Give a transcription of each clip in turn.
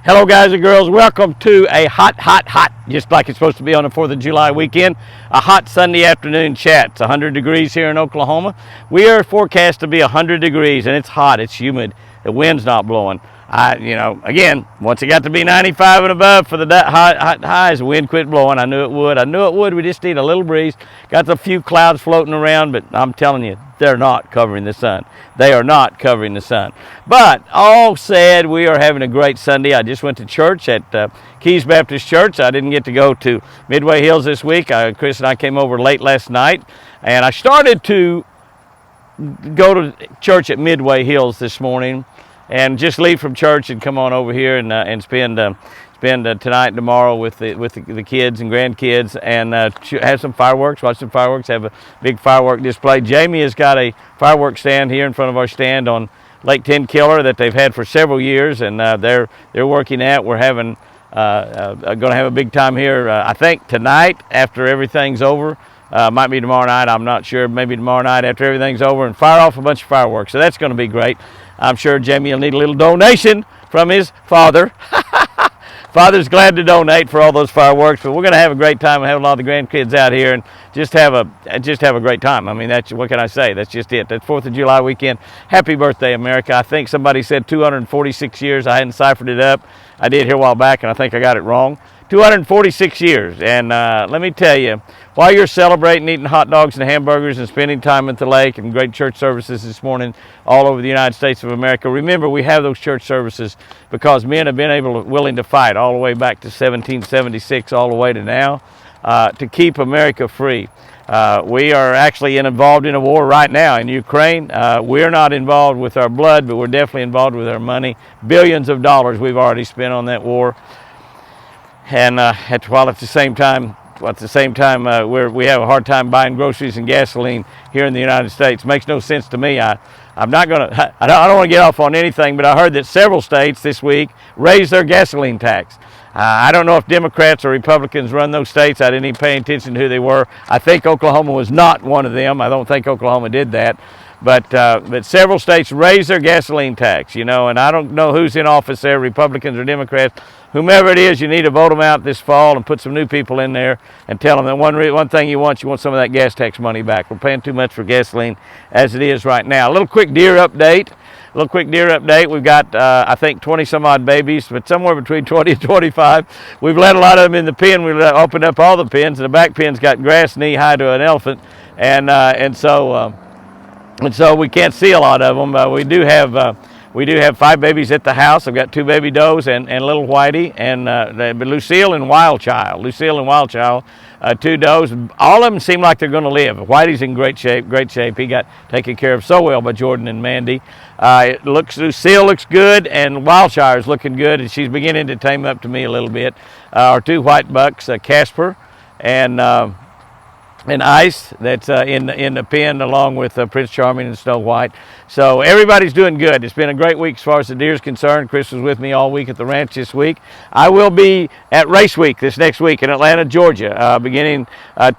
Hello guys and girls, welcome to a hot, just like it's supposed to be on the 4th of July weekend, a hot Sunday afternoon chat. It's 100 degrees here in Oklahoma. We are forecast to be 100 degrees and it's hot, it's humid, the wind's not blowing. Again, once it got to be 95 and above for the hot highs, the wind quit blowing. I knew it would. We just need a little breeze. Got a few clouds floating around, but I'm telling you, they're not covering the sun. They are not covering the sun. But all said, we are having a great Sunday. I just went to church at Keys Baptist Church. I didn't get to go to Midway Hills this week. Chris and I came over late last night, and I started to go to church at Midway Hills this morning and just leave from church and come on over here and spend tonight and tomorrow with the kids and grandkids and have some fireworks, watch some fireworks, have a big firework display. Jamie has got a fireworks stand here in front of our stand on Lake Tenkiller that they've had for several years, and they're working at. We're having going to have a big time here. I think tonight after everything's over. Might be tomorrow night, I'm not sure, maybe tomorrow night after everything's over, and fire off a bunch of fireworks. So that's going to be great. I'm sure Jamie will need a little donation from his father. Father's glad to donate for all those fireworks, but we're going to have a great time and have a lot of the grandkids out here and just have a great time. I mean, that's, what can I say? That's just it. That's 4th of July weekend. Happy birthday, America. I think somebody said 246 years. I hadn't ciphered it up. I did here a while back, and I think I got it wrong. 246 years, and let me tell you, while you're celebrating, eating hot dogs and hamburgers and spending time at the lake and great church services this morning all over the United States of America, remember we have those church services because men have been willing to fight all the way back to 1776 all the way to now to keep America free. We are actually involved in a war right now in Ukraine. We're not involved with our blood, but we're definitely involved with our money. Billions of dollars we've already spent on that war. And while at the same time, we have a hard time buying groceries and gasoline here in the United States. Makes no sense to me. I don't want to get off on anything, but I heard that several states this week raised their gasoline tax. I don't know if Democrats or Republicans run those states. I didn't even pay attention to who they were. I think Oklahoma was not one of them. I don't think Oklahoma did that. But several states raised their gasoline tax, and I don't know who's in office there, Republicans or Democrats. Whomever it is, you need to vote them out this fall and put some new people in there and tell them that one thing you want some of that gas tax money back. We're paying too much for gasoline as it is right now. A little quick deer update. We've got, I think, 20 some odd babies, but somewhere between 20 and 25. We've let a lot of them in the pen. We've opened up all the pens, and the back pen's got grass knee high to an elephant, and so we can't see a lot of them. We do have 5 babies at the house. I've got 2 baby does and little Whitey, and Lucille and Wild Child. 2 does. All of them seem like they're going to live. Whitey's in great shape. He got taken care of so well by Jordan and Mandy. Lucille looks good, and Wild Child's looking good, and she's beginning to tame up to me a little bit. Our 2 white bucks, Casper and Ice, that's in the pen along with Prince Charming and Snow White. So everybody's doing good. It's been a great week as far as the deer is concerned. Chris was with me all week at the ranch this week. I will be at Race Week this next week in Atlanta, Georgia. Beginning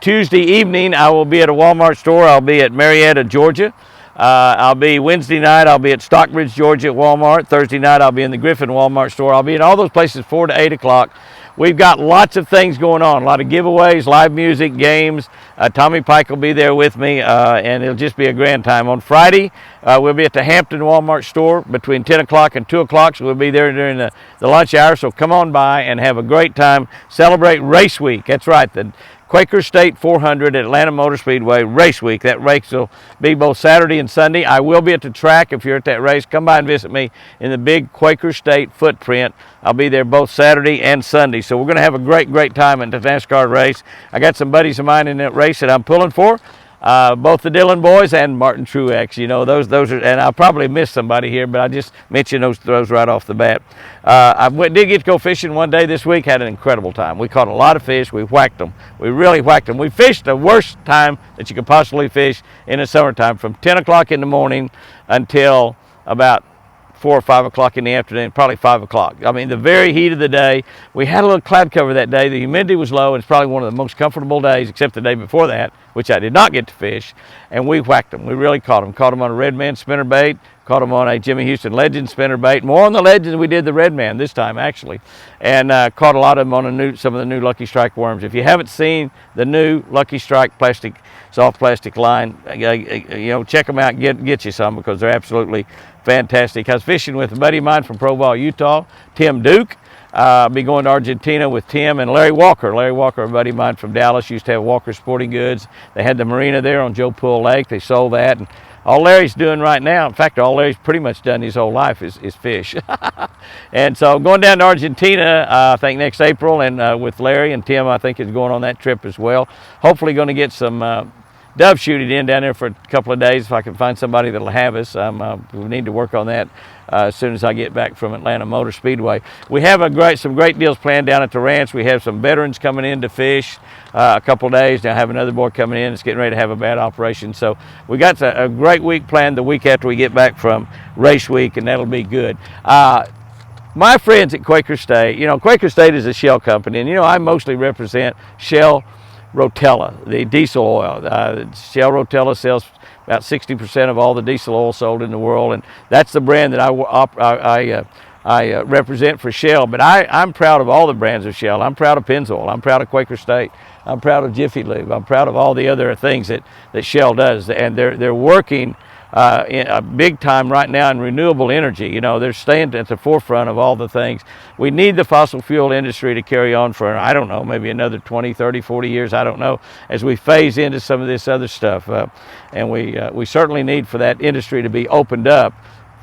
Tuesday evening, I will be at a Walmart store. I'll be at Marietta, Georgia. I'll be Wednesday night, I'll be at Stockbridge, Georgia at Walmart. Thursday night, I'll be in the Griffin Walmart store. I'll be in all those places 4 to 8 o'clock. We've got lots of things going on, a lot of giveaways, live music, games. Tommy Pike will be there with me, and it'll just be a grand time. On Friday, we'll be at the Hampton Walmart store between 10 o'clock and 2 o'clock, so we'll be there during the lunch hour. So come on by and have a great time. Celebrate Race Week. That's right, the Quaker State 400 at Atlanta Motor Speedway Race Week. That race will be both Saturday and Sunday. I will be at the track. If you're at that race, come by and visit me in the big Quaker State footprint. I'll be there both Saturday and Sunday. So we're going to have a great time at the NASCAR race. I got some buddies of mine in that race that I'm pulling for. Both the Dillon boys and Martin Truex, those are, and I'll probably miss somebody here, but I just mentioned those right off the bat. I did get to go fishing one day this week, had an incredible time. We caught a lot of fish, we whacked them, we really whacked them. We fished the worst time that you could possibly fish in the summertime, from 10 o'clock in the morning until about 4 or 5 o'clock in the afternoon, probably 5 o'clock. I mean, the very heat of the day. We had a little cloud cover that day. The humidity was low, and it's probably one of the most comfortable days, except the day before that, which I did not get to fish, and we whacked them. We really caught them. Caught them on a red man spinnerbait, Caught them on a Jimmy Houston Legend spinnerbait. More on the Legend. We did the Red Man this time, actually. And caught a lot of them on some of the new Lucky Strike worms. If you haven't seen the new Lucky Strike soft plastic line, you know, check them out and get you some, because they're absolutely fantastic. I was fishing with a buddy of mine from Provo, Utah, Tim Duke. I'll be going to Argentina with Tim and Larry Walker. Larry Walker, a buddy of mine from Dallas, used to have Walker Sporting Goods. They had the marina there on Joe Pool Lake. They sold that. And all Larry's doing right now, in fact, all Larry's pretty much done his whole life is fish. And so going down to Argentina, I think next April, and with Larry and Tim, I think is going on that trip as well. Hopefully going to get some dove shooting in down there for a couple of days if I can find somebody that'll have us. We need to work on that as soon as I get back from Atlanta Motor Speedway. We have some great deals planned down at the ranch. We have some veterans coming in to fish a couple of days. Now I have another boy coming in that's getting ready to have a bad operation. So we got a great week planned the week after we get back from race week, and that'll be good. My friends at Quaker State, you know, Quaker State is a shell company, and you know, I mostly represent shellrotella, the diesel oil. Shellrotella sells about 60% of all the diesel oil sold in the world, and that's the brand that I represent for Shell. But I'm proud of all the brands of Shell. I'm proud of Pennzoil. I'm proud of Quaker State. I'm proud of Jiffy Lube. I'm proud of all the other things that Shell does, and they're working big time right now in renewable energy. You know, they're staying at the forefront of all the things. We need the fossil fuel industry to carry on for, I don't know, maybe another 20, 30, 40 years, I don't know, as we phase into some of this other stuff. And we certainly need for that industry to be opened up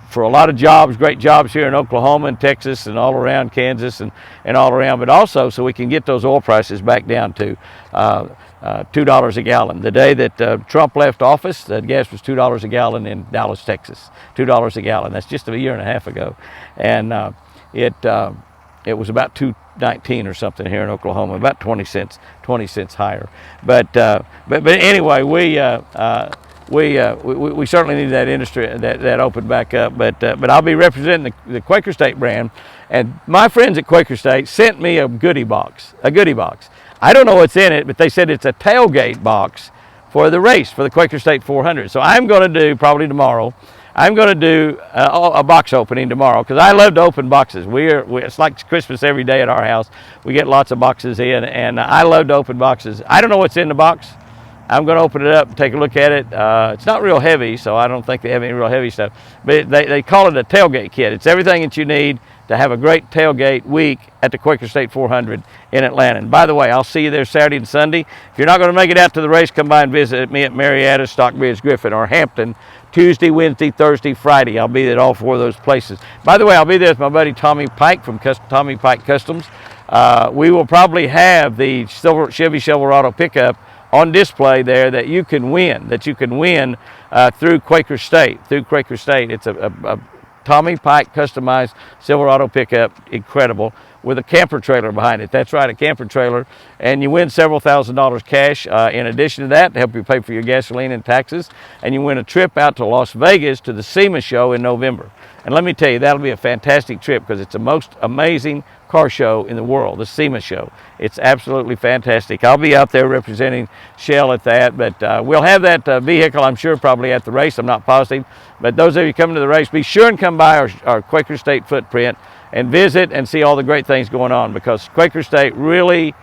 for a lot of jobs, great jobs here in Oklahoma and Texas and all around Kansas and all around, but also so we can get those oil prices back down to $2 a gallon. The day that Trump left office, the gas was $2 a gallon in Dallas, Texas. $2 a gallon. That's just a year and a half ago, and it was about $2.19 or something here in Oklahoma, about 20 cents higher. But anyway, we certainly need that industry that opened back up. But I'll be representing the Quaker State brand, and my friends at Quaker State sent me a goodie box. I don't know what's in it, but they said it's a tailgate box for the race, for the Quaker State 400. So I'm going to do, probably tomorrow, I'm going to do a box opening tomorrow, because I love to open boxes. It's like Christmas every day at our house. We get lots of boxes in, and I love to open boxes. I don't know what's in the box. I'm going to open it up and take a look at it. It's not real heavy, so I don't think they have any real heavy stuff. But they call it a tailgate kit. It's everything that you need to have a great tailgate week at the Quaker State 400 in Atlanta. And by the way, I'll see you there Saturday and Sunday. If you're not going to make it out to the race, come by and visit me at Marietta, Stockbridge, Griffin, or Hampton, Tuesday, Wednesday, Thursday, Friday. I'll be at all four of those places. By the way, I'll be there with my buddy Tommy Pike from Tommy Pike Customs. We will probably have the Chevy Silverado pickup on display there that you can win, through Quaker State. It's a Tommy Pike customized Silverado pickup, incredible, with a camper trailer behind it. That's right, a camper trailer, and you win several $1,000s cash in addition to that to help you pay for your gasoline and taxes, and you win a trip out to Las Vegas to the SEMA show in November. And let me tell you, that'll be a fantastic trip, because it's the most amazing car show in the world, the SEMA show. It's absolutely fantastic. I'll be out there representing Shell at that, but we'll have that vehicle, I'm sure, probably at the race. I'm not positive, but those of you coming to the race, be sure and come by our Quaker State footprint and visit and see all the great things going on, because Quaker State really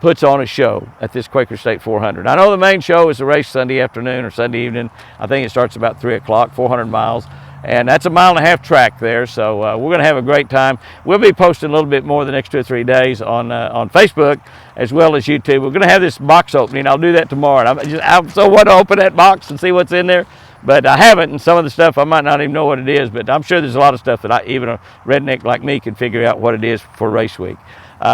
puts on a show at this Quaker State 400. I know the main show is the race Sunday afternoon or Sunday evening. I think it starts about 3 o'clock, 400 miles. And that's a 1.5 mile track there, so we're going to have a great time. We'll be posting a little bit more the next 2 or 3 days on Facebook as well as YouTube. We're going to have this box opening. I'll do that tomorrow. And I'm so want to open that box and see what's in there, but I haven't. And some of the stuff I might not even know what it is, but I'm sure there's a lot of stuff that even a redneck like me can figure out what it is for race week.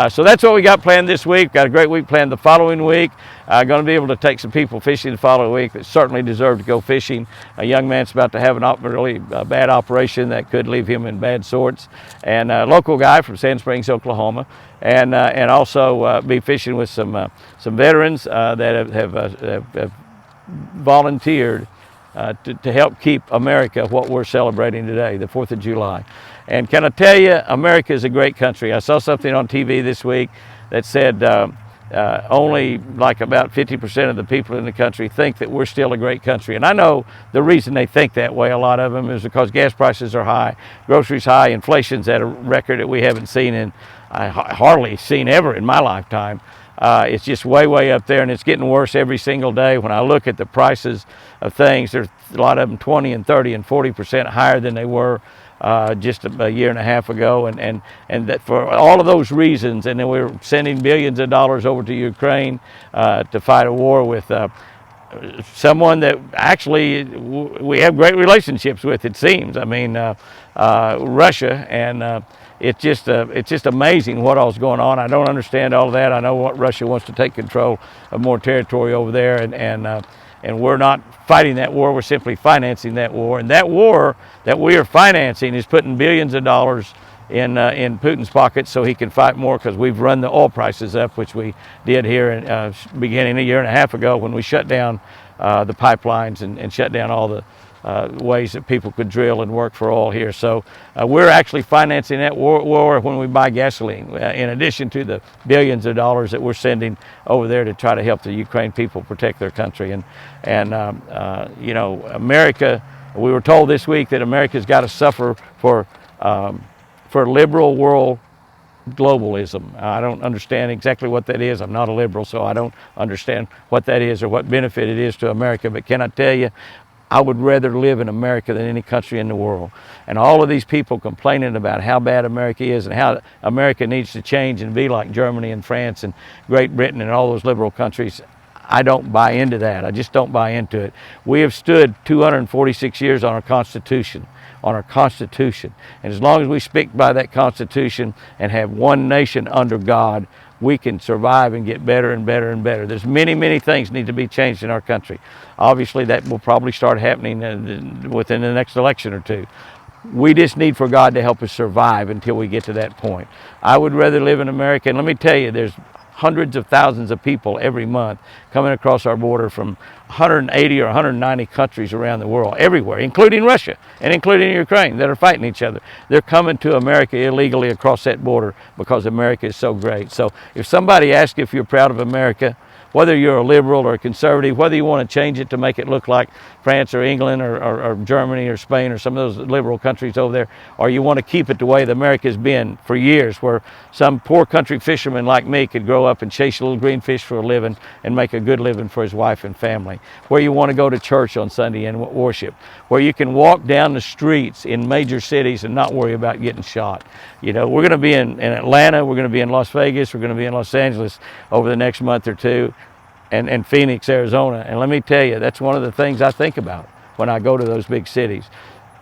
So that's what we got planned this week. Got a great week planned the following week. Going to be able to take some people fishing the following week that certainly deserve to go fishing. A young man's about to have a really bad operation that could leave him in bad sorts. And a local guy from Sand Springs, Oklahoma. And also be fishing with some veterans that have volunteered to help keep America what we're celebrating today, the 4th of July. And can I tell you, America is a great country. I saw something on TV this week that said only like about 50% of the people in the country think that we're still a great country. And I know the reason they think that way, a lot of them, is because gas prices are high, groceries high, inflation's at a record that we haven't seen in, I hardly seen ever in my lifetime. It's just way, way up there, and it's getting worse every single day. When I look at the prices of things, there's a lot of them 20 and 30 and 40% higher than they were just a year and a half ago, and that for all of those reasons, and then we're sending billions of dollars over to Ukraine to fight a war with someone that actually we have great relationships with, it seems. I mean, Russia, and it's just amazing what all's going on. I don't understand all of that. I know what Russia wants to take control of more territory over there, and we're not fighting that war. We're simply financing that war, and that war that we are financing is putting billions of dollars in Putin's pockets so he can fight more, because we've run the oil prices up, which we did here in, beginning a year and a half ago when we shut down the pipelines and shut down all the ways that people could drill and work for oil here. So we're actually financing that war when we buy gasoline, in addition to the billions of dollars that we're sending over there to try to help the Ukraine people protect their country. And you know, America, we were told this week that America's got to suffer for liberal world globalism. I don't understand exactly what that is. I'm not a liberal, so I don't understand what that is or what benefit it is to America. But can I tell you, I would rather live in America than any country in the world. And all of these people complaining about how bad America is and how America needs to change and be like Germany and France and Great Britain and all those liberal countries, I don't buy into that. I just don't buy into it. We have stood 246 years on our Constitution. And as long as we stick by that Constitution and have one nation under God, we can survive and get better and better and better. There's many, many things need to be changed in our country. Obviously, that will probably start happening within the next election or two. We just need for God to help us survive until we get to that point. I would rather live in America, and let me tell you, there's hundreds of thousands of people every month coming across our border from 180 or 190 countries around the world, everywhere, including Russia and including Ukraine, that are fighting each other. They're coming to America illegally across that border because America is so great. So if somebody asks if you're proud of America, whether you're a liberal or a conservative, whether you want to change it to make it look like France or England or Germany or Spain or some of those liberal countries over there, or you want to keep it the way that America's been for years, where some poor country fisherman like me could grow up and chase little green fish for a living and make a good living for his wife and family, where you want to go to church on Sunday and worship, where you can walk down the streets in major cities and not worry about getting shot. You know, we're going to be in Atlanta, we're going to be in Las Vegas, we're going to be in Los Angeles over the next month or two, and Phoenix, Arizona. And let me tell you, that's one of the things I think about when I go to those big cities.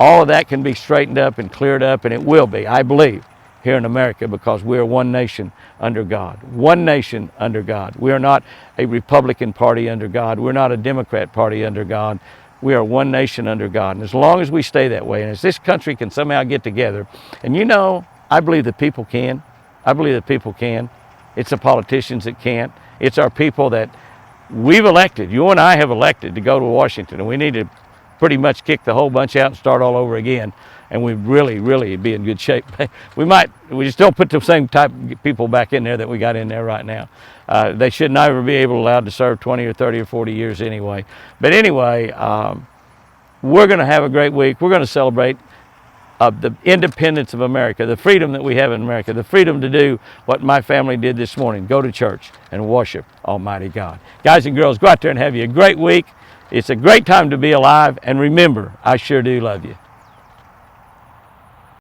All of that can be straightened up and cleared up, and it will be, I believe, here in America, because we are one nation under God. One nation under God. We are not a Republican party under God. We're not a Democrat party under God. We are one nation under God. And as long as we stay that way, and as this country can somehow get together, and you know, I believe that people can. I believe that people can. It's the politicians that can't. It's our people that we've elected, you and I have elected to go to Washington, and we need to pretty much kick the whole bunch out and start all over again, and we'd really, really be in good shape. We just don't put the same type of people back in there that we got in there right now. They should never be allowed to serve 20 or 30 or 40 years anyway. But anyway, we're going to have a great week. We're going to celebrate the independence of America, the freedom that we have in America, the freedom to do what my family did this morning, go to church and worship Almighty God. Guys and girls, go out there and have you a great week. It's a great time to be alive, and remember, I sure do love you.